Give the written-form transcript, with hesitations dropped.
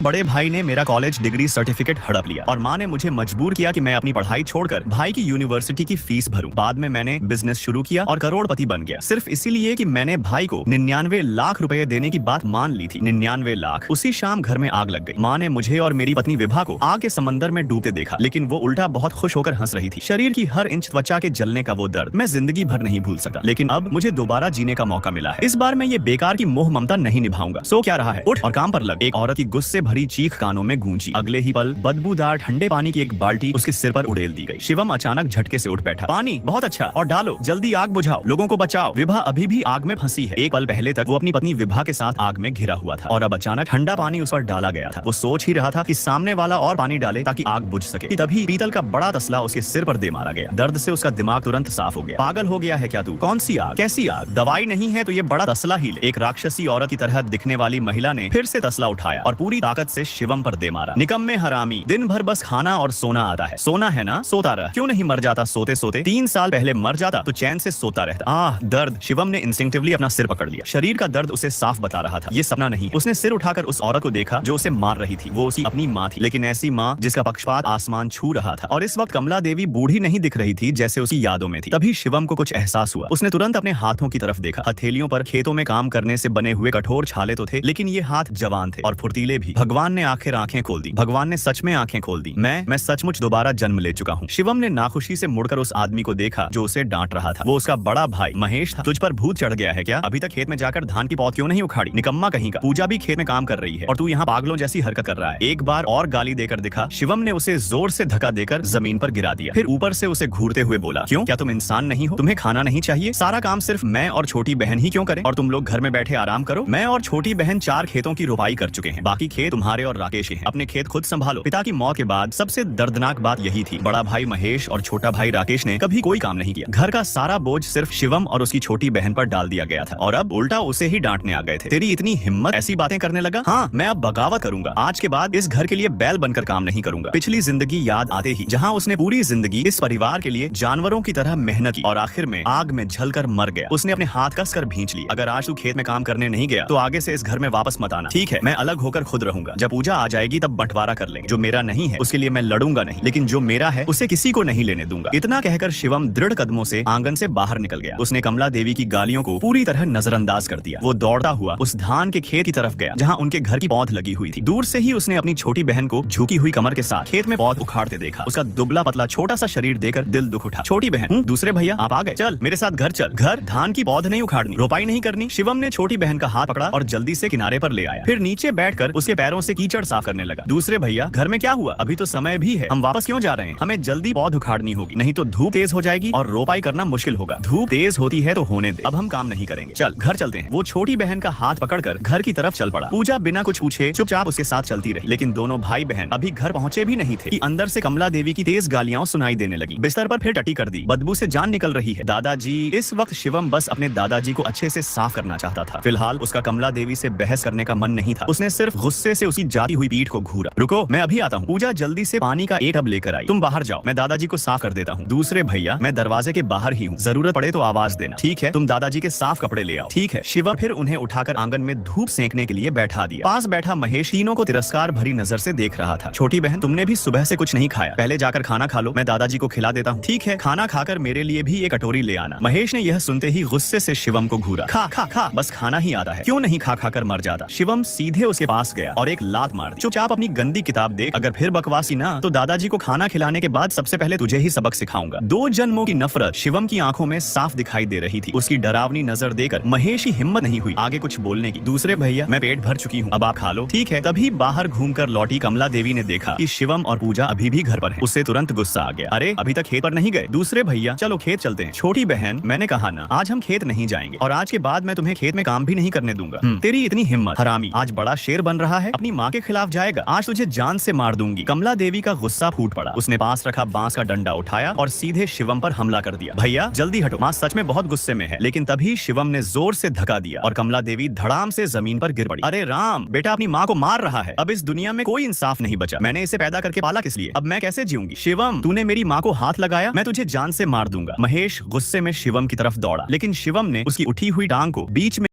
बड़े भाई ने मेरा कॉलेज डिग्री सर्टिफिकेट हड़प लिया और माँ ने मुझे मजबूर किया कि मैं अपनी पढ़ाई छोड़कर भाई की यूनिवर्सिटी की फीस भरूं। बाद में मैंने बिजनेस शुरू किया और करोड़पति बन गया, सिर्फ इसीलिए कि मैंने भाई को 99 लाख रुपए देने की बात मान ली थी। 99 लाख। उसी शाम घर में आग लग गई। माँ ने मुझे और मेरी पत्नी विभा को आग के समंदर में डूबते देखा, लेकिन वो उल्टा बहुत खुश होकर हंस रही थी। शरीर की हर इंच त्वचा के जलने का वो दर्द मैं जिंदगी भर नहीं भूल सका, लेकिन अब मुझे दोबारा जीने का मौका मिला है। इस बार मैं ये बेकार की मोह ममता नहीं निभाऊंगा। सो क्या रहा है, उठ और काम पर लग। एक औरत की गुस्से भरी चीख कानों में गूंजी। अगले ही पल बदबूदार ठंडे पानी की एक बाल्टी उसके सिर पर उड़ेल दी गई। शिवम अचानक झटके से उठ बैठा। पानी बहुत अच्छा, और डालो जल्दी, आग बुझाओ, लोगों को बचाओ। विभा अभी भी आग में फंसी है। एक पल पहले तक वो अपनी पत्नी विभा के साथ आग में घिरा हुआ था और अब अचानक ठंडा पानी उस पर डाला गया था। वो सोच ही रहा था कि सामने वाला और पानी डाले ताकि आग बुझ सके। तभी पीतल का बड़ा तसला उसके सिर पर दे मारा गया। दर्द से उसका दिमाग तुरंत साफ हो गया। पागल हो गया है क्या तू? कौन सी आग, कैसी आग? दवाई नहीं है तो ये बड़ा तसला ही ले। एक राक्षसी औरत की तरह दिखने वाली महिला ने फिर से तसला उठाया और पूरी ताकत से शिवम पर दे मारा। निकम्मे हरामी, दिन भर बस खाना और सोना आता है। सोना है ना, सोता रह। क्यों नहीं मर जाता सोते सोते? 3 साल पहले मर जाता तो चैन से सोता रहता। आह दर्द। शिवम ने इंस्टिंक्टिवली अपना सिर पकड़ लिया। शरीर का दर्द उसे साफ बता रहा था, ये सपना नहीं। उसने सिर उठाकर उस औरत को देखा जो उसे मार रही थी। वो उसकी अपनी माँ थी, लेकिन ऐसी माँ जिसका पक्षपात आसमान छू रहा था। और इस वक्त कमला देवी बूढ़ी नहीं दिख रही थी जैसे उसकी यादों में थी। तभी शिवम को कुछ एहसास हुआ। उसने तुरंत अपने हाथों की तरफ देखा। हथेलियों पर खेतों में काम करने से बने हुए कठोर छाले तो थे, लेकिन ये हाथ जवान थे और फुर्तीले भी। भगवान ने आखिर आंखें खोल दी। भगवान ने सच में आंखें खोल दी। मैं सचमुच दोबारा जन्म ले चुका हूँ। शिवम ने नाखुशी से मुड़कर उस आदमी को देखा जो उसे डांट रहा था। वो उसका बड़ा भाई महेश था। तुझ पर भूत चढ़ गया है क्या? अभी तक खेत में जाकर धान की पौध क्यों नहीं उखाड़ी? निकम्मा कहीं का। पूजा भी खेत में काम कर रही है और तू यहाँ पागलों जैसी हरकत कर रहा है। एक बार और गाली देकर दिखा। शिवम ने उसे जोर से धक्का देकर जमीन पर गिरा दिया। फिर ऊपर से उसे घूरते हुए बोला, क्यों, क्या तुम इंसान नहीं हो? तुम्हें खाना नहीं चाहिए? सारा काम सिर्फ मैं और छोटी बहन ही क्यों करें और तुम लोग घर में बैठे आराम करो? मैं और छोटी बहन 4 खेतों की रोपाई कर चुके हैं। बाकी खेत तुम्हारे और राकेश के हैं। अपने खेत खुद संभालो। पिता की मौत के बाद सबसे दर्दनाक बात यही थी। बड़ा भाई महेश और छोटा भाई राकेश ने कभी कोई काम नहीं किया। घर का सारा बोझ सिर्फ शिवम और उसकी छोटी बहन पर डाल दिया गया था और अब उल्टा उसे ही डांटने आ गए थे। तेरी इतनी हिम्मत, ऐसी बातें करने लगा? हाँ, मैं अब बगावत करूंगा। आज के बाद इस घर के लिए बैल बनकर काम नहीं करूंगा। पिछली जिंदगी याद आते ही जहाँ उसने पूरी जिंदगी इस परिवार के लिए जानवरों की तरह मेहनत की और आखिर में आग में जलकर मर गया। उसने अपने हाथ कसकर भींच लिए। अगर आज तू खेत में काम करने नहीं गया तो आगे से इस घर में वापस मत आना, ठीक है? मैं अलग होकर खुद रहूंगा। जब पूजा आ जाएगी तब बंटवारा कर लेंगे। जो मेरा नहीं है उसके लिए मैं लड़ूंगा नहीं, लेकिन जो मेरा है उसे किसी को नहीं लेने दूंगा। इतना कहकर शिवम दृढ़ कदमों से आंगन से बाहर निकल गया। उसने कमला देवी की गालियों को पूरी तरह नजरअंदाज कर दिया। वो दौड़ता हुआ उस धान के खेत की तरफ गया जहाँ उनके घर की पौध लगी हुई थी। दूर से ही उसने अपनी छोटी बहन को झुकी हुई कमर के साथ खेत में पौध उखाड़ते देखा। उसका दुबला पतला छोटा सा शरीर देखकर दिल दुख उठा। छोटी बहन, दूसरे भैया आप आ गए, चल मेरे साथ घर चल। घर, धान की पौध नहीं उखाड़नी, रोपाई नहीं करनी। शिवम ने छोटी बहन का हाथ पकड़ा और जल्दी से किनारे पर ले आया। फिर नीचे बैठकर उसके पैरों से कीचड़ साफ करने लगा। दूसरे भैया, घर में क्या हुआ? अभी तो समय भी है, हम वापस क्यों जा रहे हैं? हमें जल्दी पौध उखाड़नी होगी, नहीं तो धूप तेज हो जाएगी और रोपाई करना मुश्किल होगा। धूप तेज होती है तो होने दे, अब हम काम नहीं करेंगे, चल घर चलते हैं। वो छोटी बहन का हाथ पकड़कर घर की तरफ चल पड़ा। पूजा बिना कुछ पूछे चुपचाप उसके साथ चलती रही, लेकिन दोनों भाई बहन अभी घर पहुंचे भी नहीं थे कि अंदर से कमला देवी की तेज गालियां सुनाई देने लगी। बिस्तर पर फिर टटी कर दी। बदबू से जान निकल रही है। दादाजी। इस वक्त शिवम बस अपने दादाजी को अच्छे से साफ करना चाहता था। फिलहाल उसका कमला देवी से बहस करने का मन नहीं था। उसने सिर्फ गुस्से से उसकी जाती हुई पीठ को घूरा। रुको, मैं अभी आता हूँ। पूजा जल्दी से पानी का एक टब लेकर आई। तुम बाहर जाओ, मैं दादाजी को साफ कर देता हूँ। दूसरे भैया, मैं दरवाजे के बाहर ही हूँ, जरूरत पड़े तो आवाज देना, ठीक है? तुम दादाजी के साफ कपड़े ले आओ, ठीक है? शिवम फिर उन्हें उठाकर आंगन में धूप सेंकने के लिए बैठा दिया। पास बैठा महेश तीनों को तिरस्कार भरी नजर से देख रहा था। छोटी बहन, तुमने भी सुबह से कुछ नहीं खाया, पहले जाकर खाना खा लो, मैं दादाजी को खिला देता हूँ, ठीक है? खाना खाकर मेरे लिए भी एक कटोरी ले आना। महेश ने यह सुनते ही गुस्से से शिवम को घूरा। खा खा खा, बस खाना ही आता है, क्यों नहीं खा खा कर मर जाता? शिवम सीधे उसके पास गया और एक लात मार दी। चुपचाप अपनी गंदी किताब देख, अगर फिर बकवासी ना तो दादाजी को खाना खिलाने के बाद सबसे पहले तुझे ही सबक सिखाऊंगा। 2 जन्मों की नफरत शिवम की आंखों में साफ दिखाई दे रही थी। उसकी डरावनी नजर देकर महेश की हिम्मत नहीं हुई आगे कुछ बोलने की। दूसरे भैया, मैं पेट भर चुकी हूँ, अब आप खा लो, ठीक है? तभी बाहर घूमकर लौटी कमला देवी ने देखा कि शिवम और पूजा अभी भी घर पर हैं। उससे तुरंत गुस्सा आ गया। अरे अभी तक खेत पर नहीं गए? दूसरे भैया, चलो खेत चलते हैं। छोटी बहन, मैंने कहा ना आज हम खेत नहीं जाएंगे और आज के बाद मैं तुम्हें खेत में काम भी नहीं करने दूंगा। तेरी इतनी हिम्मत, हरामी, आज बड़ा शेर बन रहा है, अपनी माँ के खिलाफ जाएगा, आज तुझे जान से मार दूंगी। कमला देवी का गुस्सा फूट पड़ा। उसने पास रखा बांस का डंडा उठाया और सीधे शिवम पर हमला कर दिया। भैया जल्दी हटो, माँ सच में बहुत गुस्से में है। लेकिन तभी शिवम ने जोर से धक्का दिया और कमला देवी धड़ाम से जमीन पर गिर पड़ी। अरे राम, बेटा अपनी माँ को मार रहा है। अब इस दुनिया में कोई इंसाफ नहीं बचा। मैंने इसे पैदा करके पाला किस लिए? अब मैं कैसे जीऊंगी? शिवम, तूने मेरी माँ को हाथ लगाया, मैं तुझे जान से मार दूंगा। महेश गुस्से में शिवम की तरफ दौड़ा, लेकिन शिवम ने उसकी उठी हुई टांग को बीच में